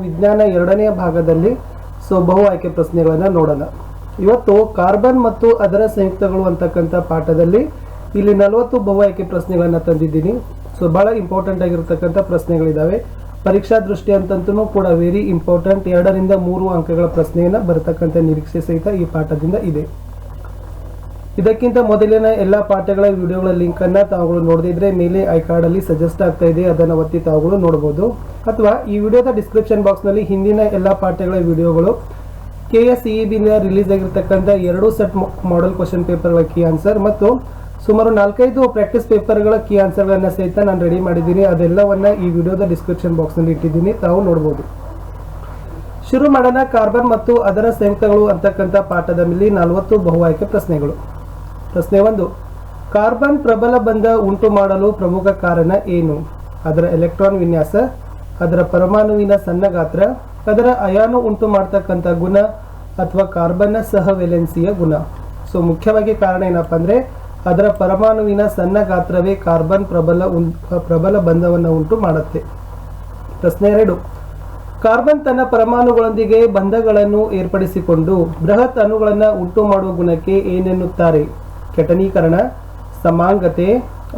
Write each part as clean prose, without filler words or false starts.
ವಿಜ್ಞಾನ ಎರಡನೆಯ ಭಾಗದಲ್ಲಿ ಬಹು ಆಯ್ಕೆ ಪ್ರಶ್ನೆಗಳನ್ನು ನೋಡೋಣ. ಇವತ್ತು ಕಾರ್ಬನ್ ಮತ್ತು ಅದರ ಸಂಯುಕ್ತಗಳು ಅಂತಕ್ಕಂಥ ಪಾಠದಲ್ಲಿ ಇಲ್ಲಿ 40 ಬಹು ಆಯ್ಕೆ ಪ್ರಶ್ನೆಗಳನ್ನು ತಂದಿದ್ದೀನಿ. ಬಹಳ ಇಂಪಾರ್ಟೆಂಟ್ ಆಗಿರತಕ್ಕಂಥ ಪ್ರಶ್ನೆಗಳಿದ್ದಾವೆ. ಪರೀಕ್ಷಾ ದೃಷ್ಟಿ ಅಂತಂತೂ ಕೂಡ ವೆರಿ ಇಂಪಾರ್ಟೆಂಟ್. 2 ರಿಂದ 3 ಅಂಕಗಳ ಪ್ರಶ್ನೆಯನ್ನು ಬರತಕ್ಕಂಥ ನಿರೀಕ್ಷೆ ಸಹಿತ ಈ ಪಾಠದಿಂದ ಇದೆ. ಇದಕ್ಕಿಂತ ಮೊದಲಿನ ಎಲ್ಲ ಪಾಠಗಳ ವಿಡಿಯೋಗಳ ಲಿಂಕ್ ಅನ್ನ ತಾವುಗಳು ನೋಡದಿದ್ರೆ ಮೇಲೆ ಐ ಕಾರ್ಡ್ ಅಲ್ಲಿ ಸಜೆಸ್ಟ್ ಆಗ್ತಾ ಇದೆ, ಅದನ್ನು ಒತ್ತಿ ತಾವುಗಳು ನೋಡಬಹುದು. ಅಥವಾ ಈ ವಿಡಿಯೋದ ಡಿಸ್ಕ್ರಿಪ್ಷನ್ ಬಾಕ್ಸ್ ನಲ್ಲಿ ಹಿಂದಿನ ಎಲ್ಲ ಪಾಠಗಳ ವಿಡಿಯೋಗಳು, KSEB ರಿಲೀಸ್ ಆಗಿರತಕ್ಕಂಥ 2 ಸೆಟ್ ಮಾಡೆಲ್ ಕ್ವಶನ್ ಪೇಪರ್ಗಳ ಕೀ ಆನ್ಸರ್ ಮತ್ತು ಸುಮಾರು 4-5 ಪ್ರಾಕ್ಟೀಸ್ ಪೇಪರ್ಗಳ ಕೀ ಆನ್ಸರ್ಗಳನ್ನ ಸಹಿತ ನಾನು ರೆಡಿ ಮಾಡಿದ್ದೀನಿ. ಅದೆಲ್ಲವನ್ನ ಈ ವಿಡಿಯೋದ ಡಿಸ್ಕ್ರಿಪ್ಷನ್ ಬಾಕ್ಸ್ ನಲ್ಲಿ ಇಟ್ಟಿದ್ದೀನಿ, ತಾವು ನೋಡಬಹುದು. ಶುರು ಮಾಡೋಣ. ಕಾರ್ಬನ್ ಮತ್ತು ಅದರ ಸಂಯುಕ್ತಗಳು ಅಂತಕ್ಕಂಥ ಪಾಠದ ಮೇಲೆ 40 ಬಹು ಆಯ್ಕೆ ಪ್ರಶ್ನೆಗಳು. ಪ್ರಶ್ನೆ 1, ಕಾರ್ಬನ್ ಪ್ರಬಲ ಬಂಧ ಉಂಟು ಮಾಡಲು ಪ್ರಮುಖ ಕಾರಣ ಏನು? ಅದರ ಎಲೆಕ್ಟ್ರಾನ್ ವಿನ್ಯಾಸ, ಅದರ ಪರಮಾಣುವಿನ ಸಣ್ಣ ಗಾತ್ರ, ಅದರ ಅಯಾನು ಉಂಟು ಮಾಡತಕ್ಕಂಥ ಗುಣ ಅಥವಾ ಕಾರ್ಬನ್ನ ಸಹವೆಲೆನ್ಸಿಯ ಗುಣ. ಮುಖ್ಯವಾಗಿ ಕಾರಣ ಏನಪ್ಪ ಅಂದ್ರೆ ಅದರ ಪರಮಾಣುವಿನ ಸಣ್ಣ ಗಾತ್ರವೇ ಕಾರ್ಬನ್ ಪ್ರಬಲ ಬಂಧವನ್ನು ಉಂಟು ಮಾಡುತ್ತೆ. ಪ್ರಶ್ನೆ 2, ಕಾರ್ಬನ್ ತನ್ನ ಪರಮಾಣುಗಳೊಂದಿಗೆ ಬಂಧಗಳನ್ನು ಏರ್ಪಡಿಸಿಕೊಂಡು ಬೃಹತ್ ಅಣುಗಳನ್ನು ಉಂಟು ಮಾಡುವ ಗುಣಕ್ಕೆ ಏನೆನ್ನುತ್ತಾರೆ? ಕೆಟನೀಕರಣ, ಸಮಾಂಗತೆ,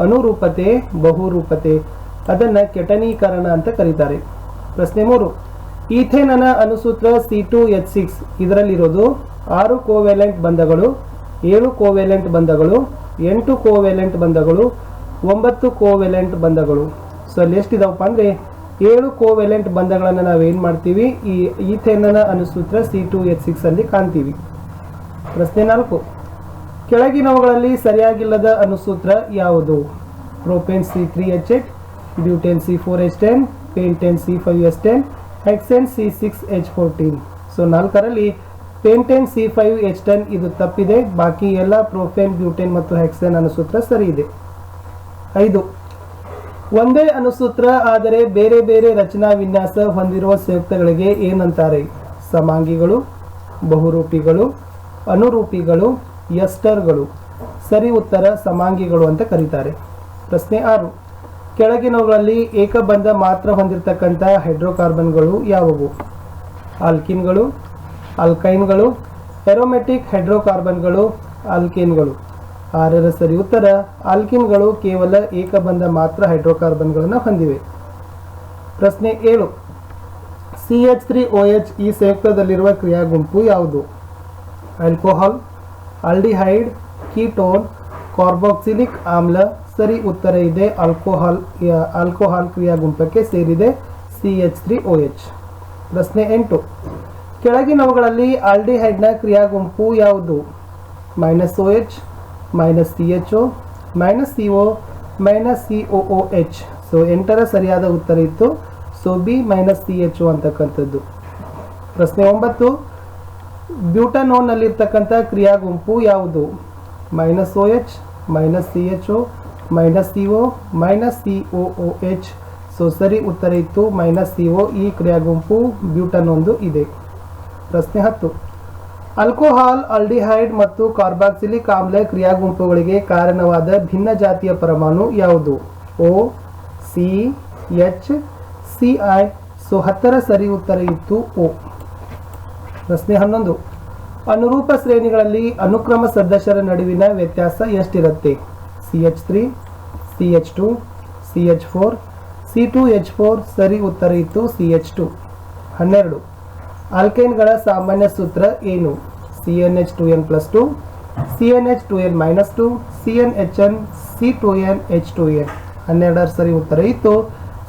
ಅನುರೂಪತೆ, ಬಹುರೂಪತೆ. ಅದನ್ನ ಕೆಟನೀಕರಣ ಅಂತ ಕರೀತಾರೆ. ಪ್ರಶ್ನೆ 3, ಈಥೇನನ ಅಣುಸೂತ್ರ C2H6 ಇದರಲ್ಲಿರೋದು 6 ಕೋವೆಲೆಂಟ್ ಬಂಧಗಳು, 7 ಕೋವೆಲೆಂಟ್ ಬಂಧಗಳು, 8 ಕೋವೆಲೆಂಟ್ ಬಂಧಗಳು, 9 ಕೋವೆಲೆಂಟ್ ಬಂಧಗಳು. ಅಲ್ಲಿ ಎಷ್ಟಿದಾವಪ್ಪ ಅಂದ್ರೆ 7 ಕೋವೆಲೆಂಟ್ ಬಂಧಗಳನ್ನು ನಾವೇನ್ ಮಾಡ್ತೀವಿ ಈ ಈಥೇನನ ಅಣುಸೂತ್ರ C2H6 ಅಲ್ಲಿ ಕಾಣ್ತೀವಿ. ಪ್ರಶ್ನೆ 4, ಕೆಳಗಿನವುಗಳಲ್ಲಿ ಸರಿಯಾಗಿಲ್ಲದ ಅಣುಸೂತ್ರ ಯಾವುದು? Propane C3H8, butane C4H10, pentane C5H10, hexane C6H14. 4ರಲ್ಲಿ ಪೆಂಟೇನ್ C5H10 ಇದು ತಪ್ಪಿದೆ. ಬಾಕಿ ಎಲ್ಲ ಪ್ರೋಪೇನ್, ಬ್ಯೂಟೇನ್ ಮತ್ತು ಹೆಕ್ಸೇನ್ ಅಣುಸೂತ್ರ ಸರಿ ಇದೆ. 5, ಒಂದೇ ಅಣುಸೂತ್ರ ಆದರೆ ಬೇರೆ ಬೇರೆ ರಚನಾ ವಿನ್ಯಾಸ ಹೊಂದಿರುವ ಸಂಯುಕ್ತಗಳಿಗೆ ಏನಂತಾರೆ? ಸಮಾಂಗಿಗಳು, ಬಹುರೂಪಿಗಳು, ಅನುರೂಪಿಗಳು, ಎಸ್ಟರ್ಗಳು. ಸರಿ ಉತ್ತರ ಸಮಾಂಗಿಗಳು ಅಂತ ಕರೀತಾರೆ. ಪ್ರಶ್ನೆ 6, ಕೆಳಗಿನವುಗಳಲ್ಲಿ ಏಕಬಂಧ ಮಾತ್ರ ಹೊಂದಿರತಕ್ಕಂಥ ಹೈಡ್ರೋಕಾರ್ಬನ್ಗಳು ಯಾವುವು? ಆಲ್ಕಿನ್ಗಳು, ಆಲ್ಕೈನ್ಗಳು, ಎರೋಮೆಟಿಕ್ ಹೈಡ್ರೋಕಾರ್ಬನ್ಗಳು, ಆಲ್ಕೇನ್ಗಳು. 6ರ ಸರಿ ಉತ್ತರ ಆಲ್ಕಿನ್ಗಳು ಕೇವಲ ಏಕಬಂಧ ಮಾತ್ರ ಹೈಡ್ರೋಕಾರ್ಬನ್ಗಳನ್ನು ಹೊಂದಿವೆ. ಪ್ರಶ್ನೆ 7, CH3OH ಈ ಸಂಯುಕ್ತದಲ್ಲಿರುವ ಕ್ರಿಯಾ ಗುಂಪು ಯಾವುದು? ಆಲ್ಕೋಹಾಲ್, ಆಲ್ಡಿಹೈಡ್, ಕೀಟೋನ್, ಕಾರ್ಬಾಕ್ಸಿಲಿಕ್ ಆಮ್ಲ. ಸರಿ ಉತ್ತರ ಇದೆ ಆಲ್ಕೋಹಾಲ್ ಕ್ರಿಯಾ ಗುಂಪಕ್ಕೆ ಸೇರಿದೆ CH3OH. ಪ್ರಶ್ನೆ 8, ಕೆಳಗಿನವುಗಳಲ್ಲಿ ಆಲ್ಡಿಹೈಡ್ನ ಕ್ರಿಯಾ ಗುಂಪು ಯಾವುದು? -OH, -CHO, -CO, -COOH. 8ರ ಸರಿಯಾದ ಉತ್ತರ ಇತ್ತು. B -CHO ಅಂತಕ್ಕಂಥದ್ದು. ಪ್ರಶ್ನೆ 9, ಬ್ಯೂಟನೋನ್ ನಲ್ಲಿರ್ತಕ್ಕಂಥ ಕ್ರಿಯಾ ಗುಂಪು ಯಾವುದು? -OH, -CHO, -CO, -COOH. ಸರಿ ಉತ್ತರ ಇತ್ತು -CO. ಈ ಕ್ರಿಯಾ ಗುಂಪು ಬ್ಯೂಟನೋನ್ದು ಇದೆ. ಪ್ರಶ್ನೆ 10, ಆಲ್ಕೋಹಾಲ್, ಆಲ್ಡಿಹೈಡ್ ಮತ್ತು ಕಾರ್ಬಾಕ್ಸಿಲಿಕ್ ಆಮ್ಲ ಕ್ರಿಯಾ ಗುಂಪುಗಳಿಗೆ ಕಾರಣವಾದ ಭಿನ್ನ ಜಾತಿಯ ಪರಮಾಣು ಯಾವುದು? O, C, H, Ci. 10ರ ಸರಿ ಉತ್ತರ ಇತ್ತು O. ಪ್ರಶ್ನೆ 11, ಅನುರೂಪ ಶ್ರೇಣಿಗಳಲ್ಲಿ ಅನುಕ್ರಮ ಸದಸ್ಯರ ನಡುವಿನ ವ್ಯತ್ಯಾಸ ಎಷ್ಟಿರುತ್ತೆ? CH3, CH2, CH4, C2H4. ಸರಿ ಉತ್ತರ ಇತ್ತು CH2. 12, ಆಲ್ಕೈನ್ಗಳ ಸಾಮಾನ್ಯ ಸೂತ್ರ ಏನು? CnH2n+2, CnH2n-2, CnHn, C2nH2n. 12ರ ಸರಿ ಉತ್ತರ ಇತ್ತು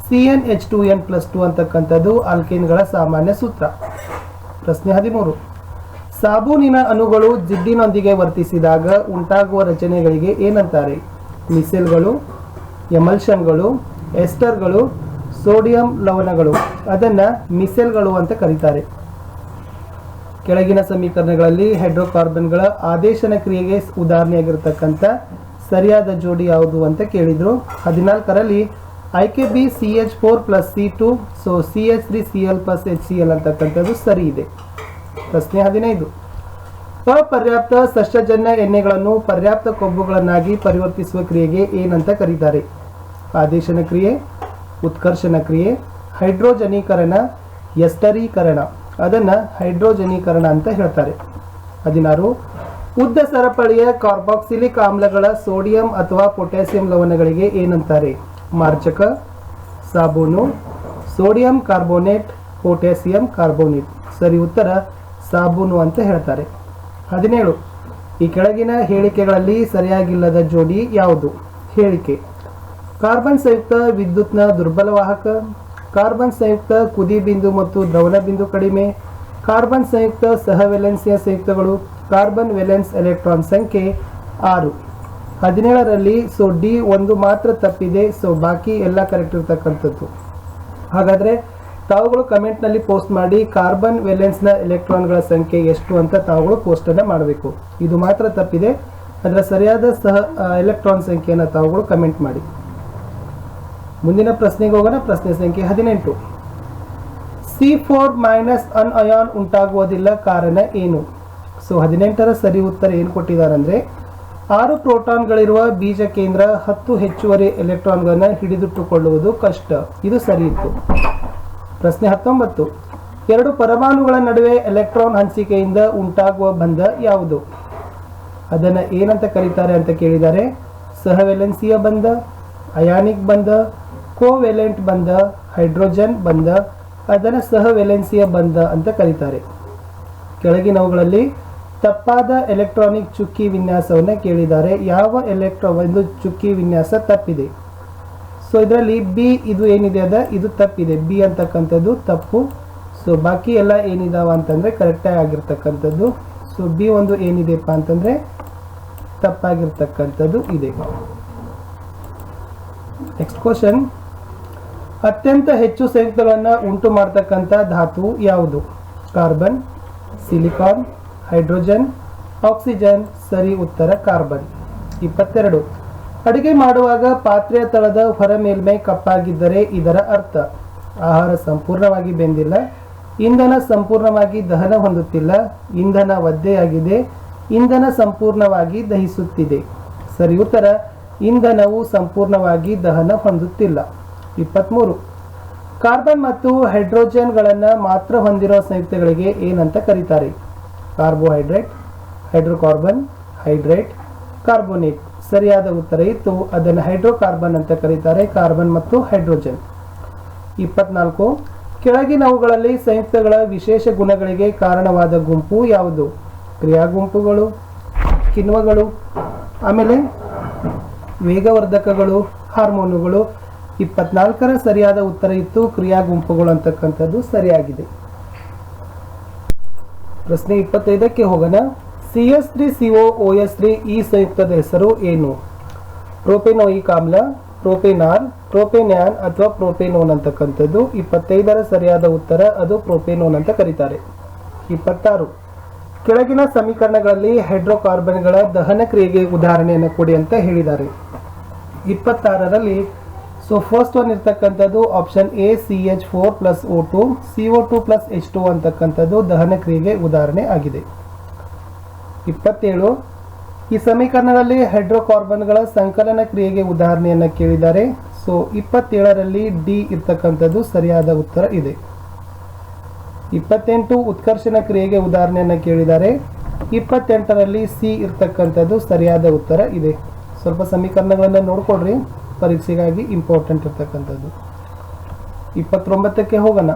CnH2n+2 ಅಂತಕ್ಕಂಥದ್ದು ಆಲ್ಕೈನ್ಗಳ ಸಾಮಾನ್ಯ ಸೂತ್ರ. ಪ್ರಶ್ನೆ 13, ಸಾಬೂನಿನ ಅಣುಗಳು ಜಿಡ್ಡಿನೊಂದಿಗೆ ವರ್ತಿಸಿದಾಗ ಉಂಟಾಗುವ ರಚನೆಗಳಿಗೆ ಏನಂತಾರೆ? ಮಿಸೆಲ್ಗಳು, ಎಮಲ್ಷನ್ಗಳು, ಎಸ್ಟರ್ಗಳು, ಸೋಡಿಯಂ ಲವಣಗಳು. ಅದನ್ನ ಮಿಸೆಲ್ಗಳು ಅಂತ ಕರೀತಾರೆ. ಕೆಳಗಿನ ಸಮೀಕರಣಗಳಲ್ಲಿ ಹೈಡ್ರೋಕಾರ್ಬನ್ಗಳ ಆದೇಶನ ಕ್ರಿಯೆಗೆ ಉದಾಹರಣೆಯಾಗಿರ್ತಕ್ಕಂಥ ಸರಿಯಾದ ಜೋಡಿ ಯಾವುದು ಅಂತ ಕೇಳಿದ್ರು. 14ರಲ್ಲಿ ಆಯ್ಕೆ B CH4+C2. CH3Cl+HCl ಅಂತಕ್ಕಂಥದ್ದು ಸರಿ ಇದೆ. ಪ್ರಶ್ನೆ 15, ಅಪರ್ಯಾಪ್ತ ಸಸ್ಯಜನ್ಯ ಎಣ್ಣೆಗಳನ್ನು ಪರ್ಯಾಪ್ತ ಕೊಬ್ಬುಗಳನ್ನಾಗಿ ಪರಿವರ್ತಿಸುವ ಕ್ರಿಯೆಗೆ ಏನಂತ ಕರೀತಾರೆ? ಆದೇಶನ ಕ್ರಿಯೆ, ಉತ್ಕರ್ಷಣ ಕ್ರಿಯೆ, ಹೈಡ್ರೋಜನೀಕರಣ, ಎಸ್ಟರೀಕರಣ, ಅದನ್ನು ಹೈಡ್ರೋಜನೀಕರಣ ಅಂತ ಹೇಳ್ತಾರೆ. 16 ಉದ್ದ ಸರಪಳಿಯ ಕಾರ್ಬಾಕ್ಸಿಲಿಕ್ ಆಮ್ಲಗಳ ಸೋಡಿಯಂ ಅಥವಾ ಪೊಟ್ಯಾಸಿಯಂ ಲವಣಗಳಿಗೆ ಏನಂತಾರೆ? ಮಾರ್ಜಕ, ಸಾಬೂನು, ಸೋಡಿಯಂ ಕಾರ್ಬೋನೇಟ್, ಪೊಟ್ಯಾಸಿಯಂ ಕಾರ್ಬೋನೇಟ್. ಸರಿ ಉತ್ತರ ಸಾಬೂನು ಅಂತ ಹೇಳ್ತಾರೆ. 17 ಈ ಕೆಳಗಿನ ಹೇಳಿಕೆಗಳಲ್ಲಿ ಸರಿಯಾಗಿಲ್ಲದ ಜೋಡಿ ಯಾವುದು? ಹೇಳಿಕೆ: ಕಾರ್ಬನ್ ಸಂಯುಕ್ತ ವಿದ್ಯುತ್ನ ದುರ್ಬಲವಾಹಕ, ಕಾರ್ಬನ್ ಸಂಯುಕ್ತ ಕುದಿ ಬಿಂದು ಮತ್ತು ದ್ರವಣ ಬಿಂದು ಕಡಿಮೆ, ಕಾರ್ಬನ್ ಸಂಯುಕ್ತ ಸಹವೆಲೆನ್ಸಿಯ ಸಂಯುಕ್ತಗಳು, ಕಾರ್ಬನ್ ವೇಲೆನ್ಸ್ ಎಲೆಕ್ಟ್ರಾನ್ ಸಂಖ್ಯೆ 6. 17ರಲ್ಲಿ ಡಿ ಒಂದು ಮಾತ್ರ ತಪ್ಪಿದೆ. ಬಾಕಿ ಎಲ್ಲ ಕರೆಕ್ಟ್ ಇರ್ತಕ್ಕಂಥದ್ದು. ಹಾಗಾದರೆ ತಾವುಗಳು ಕಮೆಂಟ್ನಲ್ಲಿ ಪೋಸ್ಟ್ ಮಾಡಿ ಕಾರ್ಬನ್ ವೇಲೆನ್ಸ್ನ ಎಲೆಕ್ಟ್ರಾನ್ಗಳ ಸಂಖ್ಯೆ ಎಷ್ಟು ಅಂತ ತಾವುಗಳು ಪೋಸ್ಟನ್ನು ಮಾಡಬೇಕು. ಇದು ಮಾತ್ರ ತಪ್ಪಿದೆ, ಅದರ ಸರಿಯಾದ ಎಲೆಕ್ಟ್ರಾನ್ ಸಂಖ್ಯೆಯನ್ನು ತಾವುಗಳು ಕಮೆಂಟ್ ಮಾಡಿ. ಮುಂದಿನ ಪ್ರಶ್ನೆಗೆ ಹೋಗೋಣ. ಪ್ರಶ್ನೆ ಸಂಖ್ಯೆ 18. C4- ಅನ್ಅಯಾನ್ ಉಂಟಾಗುವುದಿಲ್ಲ, ಕಾರಣ ಏನು? 18ರ ಸರಿ ಉತ್ತರ ಏನು ಕೊಟ್ಟಿದ್ದಾರೆ ಅಂದರೆ 6 ಪ್ರೋಟಾನ್ಗಳಿರುವ ಬೀಜ ಕೇಂದ್ರ 10 ಹೆಚ್ಚುವರಿ ಎಲೆಕ್ಟ್ರಾನ್ಗಳನ್ನು ಹಿಡಿದಿಟ್ಟುಕೊಳ್ಳುವುದು ಕಷ್ಟ. ಇದು ಸರಿ ಇತ್ತು. ಪ್ರಶ್ನೆ 19. 2 ಪರಮಾಣುಗಳ ನಡುವೆ ಎಲೆಕ್ಟ್ರಾನ್ ಹಂಚಿಕೆಯಿಂದ ಉಂಟಾಗುವ ಬಂಧ ಯಾವುದು? ಅದನ್ನು ಏನಂತ ಕರೀತಾರೆ ಅಂತ ಕೇಳಿದ್ದಾರೆ. ಸಹವೆಲೆನ್ಸಿಯ ಬಂಧ, ಅಯಾನಿಕ್ ಬಂಧ, ಕೋವೆಲೆಂಟ್ ಬಂಧ, ಹೈಡ್ರೋಜನ್ ಬಂಧ. ಅದನ್ನು ಸಹವೆಲೆನ್ಸಿಯ ಬಂಧ ಅಂತ ಕರೀತಾರೆ. ಕೆಳಗಿನವುಗಳಲ್ಲಿ ತಪ್ಪಾದ ಎಲೆಕ್ಟ್ರಾನಿಕ್ ಚುಕ್ಕಿ ವಿನ್ಯಾಸವನ್ನು ಕೇಳಿದ್ದಾರೆ. ಯಾವ ಒಂದು ಚುಕ್ಕಿ ವಿನ್ಯಾಸ ತಪ್ಪಿದೆ? ಇದರಲ್ಲಿ ಬಿ ಇದು ಏನಿದೆ ಇದು ತಪ್ಪಿದೆ. ಬಿ ಅಂತಕ್ಕಂಥದ್ದು ತಪ್ಪು. ಬಾಕಿ ಎಲ್ಲ ಏನಿದಾವ ಅಂತಂದರೆ ಕರೆಕ್ಟಾಗಿ ಆಗಿರ್ತಕ್ಕಂಥದ್ದು. ಬಿ ಒಂದು ಏನಿದೆಪ್ಪ ಅಂತಂದರೆ ತಪ್ಪಾಗಿರ್ತಕ್ಕಂಥದ್ದು ಇದೆ. Next question. ಅತ್ಯಂತ ಹೆಚ್ಚು ಸಂಯುಕ್ತಗಳನ್ನು ಉಂಟು ಮಾಡ್ತಕ್ಕಂಥ ಧಾತು ಯಾವುದು? Carbon, silicon, hydrogen, oxygen. ಸರಿ ಉತ್ತರ ಕಾರ್ಬನ್. 22. ಅಡುಗೆ ಮಾಡುವಾಗ ಪಾತ್ರೆಯ ತಳದ ಹೊರ ಮೇಲ್ಮೈ ಕಪ್ಪಾಗಿದ್ದರೆ ಇದರ ಅರ್ಥ? ಆಹಾರ ಸಂಪೂರ್ಣವಾಗಿ ಬೆಂದಿಲ್ಲ, ಇಂಧನ ಸಂಪೂರ್ಣವಾಗಿ ದಹನ ಹೊಂದುತ್ತಿಲ್ಲ, ಇಂಧನ ಒದ್ದೆಯಾಗಿದೆ, ಇಂಧನ ಸಂಪೂರ್ಣವಾಗಿ ದಹಿಸುತ್ತಿದೆ. ಸರಿ ಉತ್ತರ ಇಂಧನವು ಸಂಪೂರ್ಣವಾಗಿ ದಹನ ಹೊಂದುತ್ತಿಲ್ಲ. 23. ಕಾರ್ಬನ್ ಮತ್ತು ಹೈಡ್ರೋಜನ್ಗಳನ್ನು ಮಾತ್ರ ಹೊಂದಿರುವ ಸಂಯುಕ್ತಗಳಿಗೆ ಏನಂತ ಕರೀತಾರೆ? Carbohydrate, hydrocarbon, hydrate, carbonate. ಸರಿಯಾದ ಉತ್ತರ ಇತ್ತು. ಅದನ್ನು ಹೈಡ್ರೋಕಾರ್ಬನ್ ಅಂತ ಕರೀತಾರೆ, ಕಾರ್ಬನ್ ಮತ್ತು ಹೈಡ್ರೋಜನ್. 24. ಕೆಳಗಿನವುಗಳಲ್ಲಿ ಸಂಯುಕ್ತಗಳ ವಿಶೇಷ ಗುಣಗಳಿಗೆ ಕಾರಣವಾದ ಗುಂಪು ಯಾವುದು? ಕ್ರಿಯಾ ಗುಂಪುಗಳು, ಕಿಣ್ವಗಳು, ಆಮೇಲೆ ವೇಗವರ್ಧಕಗಳು, ಹಾರ್ಮೋನುಗಳು. 24ರ ಸರಿಯಾದ ಉತ್ತರ ಇತ್ತು ಕ್ರಿಯಾ ಗುಂಪುಗಳು ಅಂತಕ್ಕಂಥದ್ದು ಸರಿಯಾಗಿದೆ. ಪ್ರಶ್ನೆ 25ಕ್ಕೆ ಹೋಗೋಣ. CH3COOH3 ಈ ಸಂಯುಕ್ತದ ಹೆಸರು ಏನು? ಪ್ರೋಪೆನೋಯಿಕ್ ಆಮ್ಲ, ಪ್ರೋಪೆನಾಲ್, ಪ್ರೋಪೆನ್ಯಾನ್ ಅಥವಾ ಪ್ರೋಪೆನೋನ್ ಅಂತಕ್ಕಂಥದ್ದು. 25ರ ಸರಿಯಾದ ಉತ್ತರ ಅದು ಪ್ರೋಪೆನೋನ್ ಅಂತ ಕರೀತಾರೆ. 26. ಕೆಳಗಿನ ಸಮೀಕರಣಗಳಲ್ಲಿ ಹೈಡ್ರೋಕಾರ್ಬನ್ಗಳ ದಹನ ಕ್ರಿಯೆಗೆ ಉದಾಹರಣೆಯನ್ನು ಕೊಡಿ ಅಂತ ಹೇಳಿದ್ದಾರೆ. 26ರಲ್ಲಿ ಫಸ್ಟ್ ಒನ್ ಇರ್ತಕ್ಕಂಥದ್ದು ಆಪ್ಷನ್ ಎ CH4+O2 CO2+H2 ಅಂತಕ್ಕಂಥದ್ದು ದಹನ ಕ್ರಿಯೆಗೆ ಉದಾಹರಣೆ ಆಗಿದೆ. 27. ಈ ಸಮೀಕರಣಗಳಲ್ಲಿ ಹೈಡ್ರೋಕಾರ್ಬನ್ಗಳ ಸಂಕಲನ ಕ್ರಿಯೆಗೆ ಉದಾಹರಣೆಯನ್ನು ಕೇಳಿದ್ದಾರೆ. 27ರಲ್ಲಿ ಡಿ ಇರ್ತಕ್ಕಂಥದ್ದು ಸರಿಯಾದ ಉತ್ತರ ಇದೆ. 28 ಉತ್ಕರ್ಷಣ ಕ್ರಿಯೆಗೆ ಉದಾಹರಣೆಯನ್ನು ಕೇಳಿದ್ದಾರೆ. 28ರಲ್ಲಿ ಸಿ ಇರ್ತಕ್ಕಂಥದ್ದು ಸರಿಯಾದ ಉತ್ತರ ಇದೆ. ಸ್ವಲ್ಪ ಸಮೀಕರಣಗಳನ್ನು ನೋಡ್ಕೊಡ್ರಿ, ಪರೀಕ್ಷೆಗಾಗಿ ಇಂಪಾರ್ಟೆಂಟ್ ಇರ್ತಕ್ಕಂಥದ್ದು. 29ಕ್ಕೆ ಹೋಗೋಣ.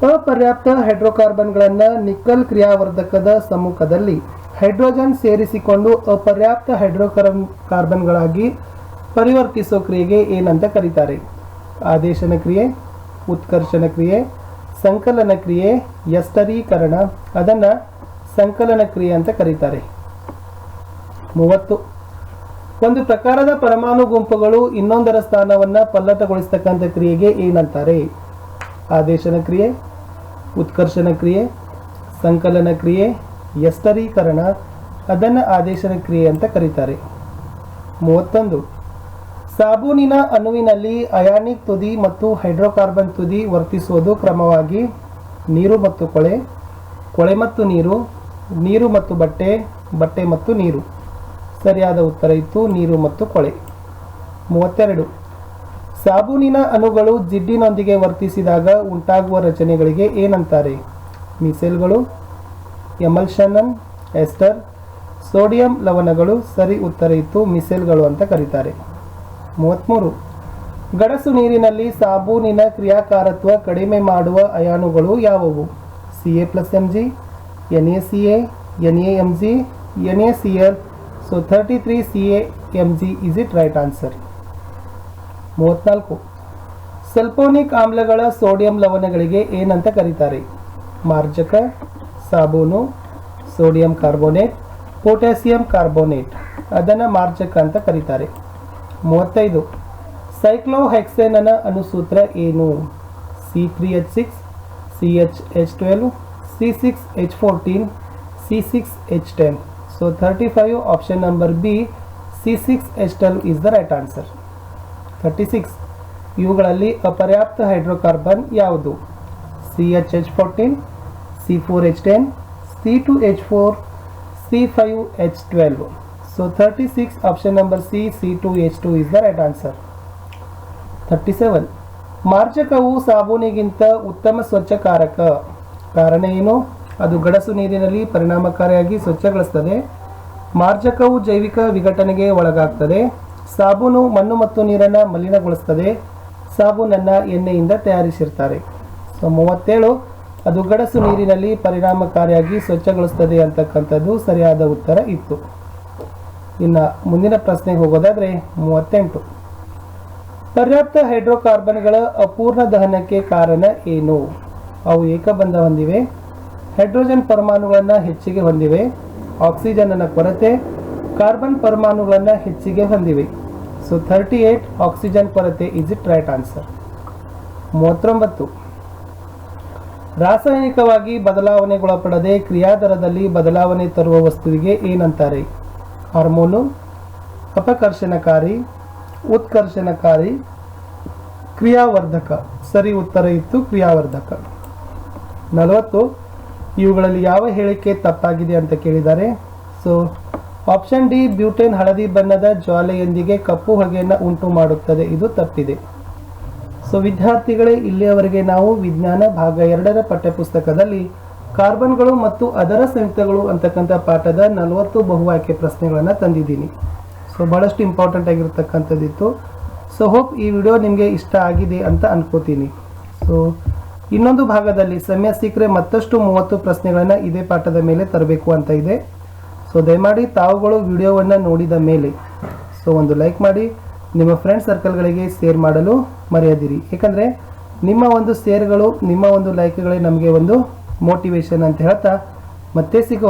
ಅಪರ್ಯಾಪ್ತ ಹೈಡ್ರೋಕಾರ್ಬನ್ಗಳನ್ನು ನಿಕ್ಕಲ್ ಕ್ರಿಯಾವರ್ಧಕದ ಸಮ್ಮುಖದಲ್ಲಿ ಹೈಡ್ರೋಜನ್ ಸೇರಿಸಿಕೊಂಡು ಅಪರ್ಯಾಪ್ತ ಹೈಡ್ರೋಕಾರ್ಬನ್ಗಳಾಗಿ ಪರಿವರ್ತಿಸೋ ಕ್ರಿಯೆಗೆ ಏನಂತ ಕರೀತಾರೆ? ಆದೇಶನ ಕ್ರಿಯೆ, ಉತ್ಕರ್ಷಣ ಕ್ರಿಯೆ, ಸಂಕಲನ ಕ್ರಿಯೆ, ಎಸ್ಟರೀಕರಣ. ಅದನ್ನು ಸಂಕಲನ ಕ್ರಿಯೆ ಅಂತ ಕರೀತಾರೆ. 30. ಒಂದು ಪ್ರಕಾರದ ಪರಮಾಣು ಗುಂಪುಗಳು ಇನ್ನೊಂದರ ಸ್ಥಾನವನ್ನು ಪಲ್ಲಟಗೊಳಿಸ್ತಕ್ಕಂಥ ಕ್ರಿಯೆಗೆ ಏನಂತಾರೆ? ಆದೇಶನ ಕ್ರಿಯೆ, ಉತ್ಕರ್ಷಣ ಕ್ರಿಯೆ, ಸಂಕಲನ ಕ್ರಿಯೆ, ಎಸ್ಟರೀಕರಣ. ಅದನ್ನು ಆದೇಶನ ಕ್ರಿಯೆ ಅಂತ ಕರೀತಾರೆ. 31. ಸಾಬೂನಿನ ಅಣುವಿನಲ್ಲಿ ಅಯಾನಿಕ್ ತುದಿ ಮತ್ತು ಹೈಡ್ರೋಕಾರ್ಬನ್ ತುದಿ ವರ್ತಿಸುವುದು ಕ್ರಮವಾಗಿ ನೀರು ಮತ್ತು ಕೊಳೆ, ಕೊಳೆ ಮತ್ತು ನೀರು, ನೀರು ಮತ್ತು ಬಟ್ಟೆ, ಬಟ್ಟೆ ಮತ್ತು ನೀರು. ಸರಿಯಾದ ಉತ್ತರ ಇತ್ತು ನೀರು ಮತ್ತು ಕೊಳೆ. 32. ಸಾಬೂನಿನ ಅಣುಗಳು ಜಿಡ್ಡಿನೊಂದಿಗೆ ವರ್ತಿಸಿದಾಗ ಉಂಟಾಗುವ ರಚನೆಗಳಿಗೆ ಏನಂತಾರೆ? ಮಿಸೆಲ್ಗಳು, ಎಮಲ್ಷನ್, ಎಸ್ಟರ್, ಸೋಡಿಯಂ ಲವಣಗಳು. ಸರಿ ಉತ್ತರ ಇತ್ತು ಮಿಸೆಲ್ಗಳು ಅಂತ ಕರೀತಾರೆ. 33. ಗಡಸು ನೀರಿನಲ್ಲಿ ಸಾಬೂನಿನ ಕ್ರಿಯಾಕಾರತ್ವ ಕಡಿಮೆ ಮಾಡುವ ಅಯಾನುಗಳು ಯಾವುವು? Ca+Mg, NaCa, NaMg, NaCl. So 33 CaMg is it right answer. 34. Sulphonic ಆಮ್ಲಗಳ ಸೋಡಿಯಂ ಲವಣಗಳಿಗೆ ಏನಂತ ಕರೀತಾರೆ? ಮಾರ್ಜಕ, ಸಾಬೂನು, ಸೋಡಿಯಂ ಕಾರ್ಬೋನೇಟ್, ಪೊಟ್ಯಾಸಿಯಂ ಕಾರ್ಬೋನೇಟ್. ಅದನ್ನು ಮಾರ್ಜಕ ಅಂತ ಕರೀತಾರೆ. 35. ಸೈಕ್ಲೋಹೆಕ್ಸೇನ್ನ ಅಣುಸೂತ್ರ ಏನು? C3H6, CH12, C6H14, C6H10. So 35 option number B, C6H12 is the right answer. 36. ಇವುಗಳಲ್ಲಿ ಅಪರ್ಯಾಪ್ತ ಹೈಡ್ರೋಕಾರ್ಬನ್ ಯಾವುದು? CHH14, C4H10, C2H4, C5H12. So 36 option number C, C2H2 is the right answer. 37. ಮಾರ್ಜಕವು ಸಾಬೂನಿಗಿಂತ ಉತ್ತಮ ಸ್ವಚ್ಛಕಾರಕ. ಕಾರಣ ಏನು? ಅದು ಗಡಸು ನೀರಿನಲ್ಲಿ ಪರಿಣಾಮಕಾರಿಯಾಗಿ ಸ್ವಚ್ಛಗೊಳಿಸುತ್ತದೆ. ಮಾರ್ಜಕವು ಜೈವಿಕ ವಿಘಟನೆಗೆ ಒಳಗಾಗ್ತದೆ. ಸಾಬೂನು ಮಣ್ಣು ಮತ್ತು ನೀರನ್ನು ಮಲಿನಗೊಳಿಸುತ್ತದೆ. ಸಾಬೂನನ್ನು ಎಣ್ಣೆಯಿಂದ ತಯಾರಿಸಿರ್ತಾರೆ. ಸೊ 37. ಅದು ಗಡಸು ನೀರಿನಲ್ಲಿ ಪರಿಣಾಮಕಾರಿಯಾಗಿ ಸ್ವಚ್ಛಗೊಳಿಸುತ್ತದೆ ಅಂತಕ್ಕಂಥದ್ದು ಸರಿಯಾದ ಉತ್ತರ ಇತ್ತು. ಇನ್ನು ಮುಂದಿನ ಪ್ರಶ್ನೆಗೆ ಹೋಗೋದಾದರೆ 38. ಪರ್ಯಾಪ್ತ ಹೈಡ್ರೋಕಾರ್ಬನ್ಗಳ ಅಪೂರ್ಣ ದಹನಕ್ಕೆ ಕಾರಣ ಏನು? ಅವು ಏಕಬಂಧ ಹೊಂದಿವೆ, ಹೈಡ್ರೋಜನ್ ಪರಮಾಣುಗಳನ್ನು ಹೆಚ್ಚಿಗೆ ಹೊಂದಿವೆ, ಆಕ್ಸಿಜನ್ನ ಕೊರತೆ, ಕಾರ್ಬನ್ ಪರಮಾಣುಗಳನ್ನು ಹೆಚ್ಚಿಗೆ ಹೊಂದಿವೆ. ಸೊ 38 ಆಕ್ಸಿಜನ್ ಕೊರತೆ ಇಸ್ ಇಟ್ ರೈಟ್ ಆನ್ಸರ್. 39. ರಾಸಾಯನಿಕವಾಗಿ ಬದಲಾವಣೆಗೊಳಪಡದೆ ಕ್ರಿಯಾದರದಲ್ಲಿ ಬದಲಾವಣೆ ತರುವ ವಸ್ತುವಿಗೆ ಏನಂತಾರೆ? ಹಾರ್ಮೋನು, ಅಪಕರ್ಷಣಕಾರಿ, ಉತ್ಕರ್ಷಣಕಾರಿ, ಕ್ರಿಯಾವರ್ಧಕ. ಸರಿ ಉತ್ತರ ಇತ್ತು ಕ್ರಿಯಾವರ್ಧಕ. 40. ಇವುಗಳಲ್ಲಿ ಯಾವ ಹೇಳಿಕೆ ತಪ್ಪಾಗಿದೆ ಅಂತ ಕೇಳಿದ್ದಾರೆ. ಸೊ ಆಪ್ಷನ್ ಡಿ, ಬ್ಯೂಟೇನ್ ಹಳದಿ ಬಣ್ಣದ ಜ್ವಾಲೆಯೊಂದಿಗೆ ಕಪ್ಪು ಹೊಗೆಯನ್ನು ಉಂಟು ಮಾಡುತ್ತದೆ. ಇದು ತಪ್ಪಿದೆ. ಸೊ ವಿದ್ಯಾರ್ಥಿಗಳೇ, ಇಲ್ಲಿಯವರೆಗೆ ನಾವು ವಿಜ್ಞಾನ ಭಾಗ 2ರ ಪಠ್ಯಪುಸ್ತಕದಲ್ಲಿ ಕಾರ್ಬನ್ಗಳು ಮತ್ತು ಅದರ ಸಂಯುಕ್ತಗಳು ಅಂತಕ್ಕಂಥ ಪಾಠದ 40 ಬಹು ಆಯ್ಕೆ ಪ್ರಶ್ನೆಗಳನ್ನು ತಂದಿದ್ದೀನಿ. ಸೊ ಬಹಳಷ್ಟು ಇಂಪಾರ್ಟೆಂಟ್ ಆಗಿರ್ತಕ್ಕಂಥದ್ದಿತ್ತು. ಸೊ ಹೋಪ್ ಈ ವಿಡಿಯೋ ನಿಮಗೆ ಇಷ್ಟ ಆಗಿದೆ ಅಂತ ಅನ್ಕೋತೀನಿ. ಸೊ ಇನ್ನೊಂದು ಭಾಗದಲ್ಲಿ ಸಮಯ ಸಿಕ್ಕರೆ ಮತ್ತಷ್ಟು 30 ಪ್ರಶ್ನೆಗಳನ್ನು ಇದೇ ಪಾಠದ ಮೇಲೆ ತರಬೇಕು ಅಂತ ಇದೆ. ಸೊ ದಯಮಾಡಿ ತಾವುಗಳು ವಿಡಿಯೋವನ್ನು ನೋಡಿದ ಮೇಲೆ ಒಂದು ಲೈಕ್ ಮಾಡಿ ನಿಮ್ಮ ಫ್ರೆಂಡ್ ಸರ್ಕಲ್ಗಳಿಗೆ ಶೇರ್ ಮಾಡಲು ಮರೆಯದಿರಿ. ಏಕೆಂದರೆ ನಿಮ್ಮ ಒಂದು ಶೇರ್ಗಳು, ನಿಮ್ಮ ಒಂದು ಲೈಕ್ಗಳೇ ನಮಗೆ ಒಂದು ಮೋಟಿವೇಶನ್ ಅಂತ ಹೇಳ್ತಾ ಮತ್ತೆ ಸಿಗೋ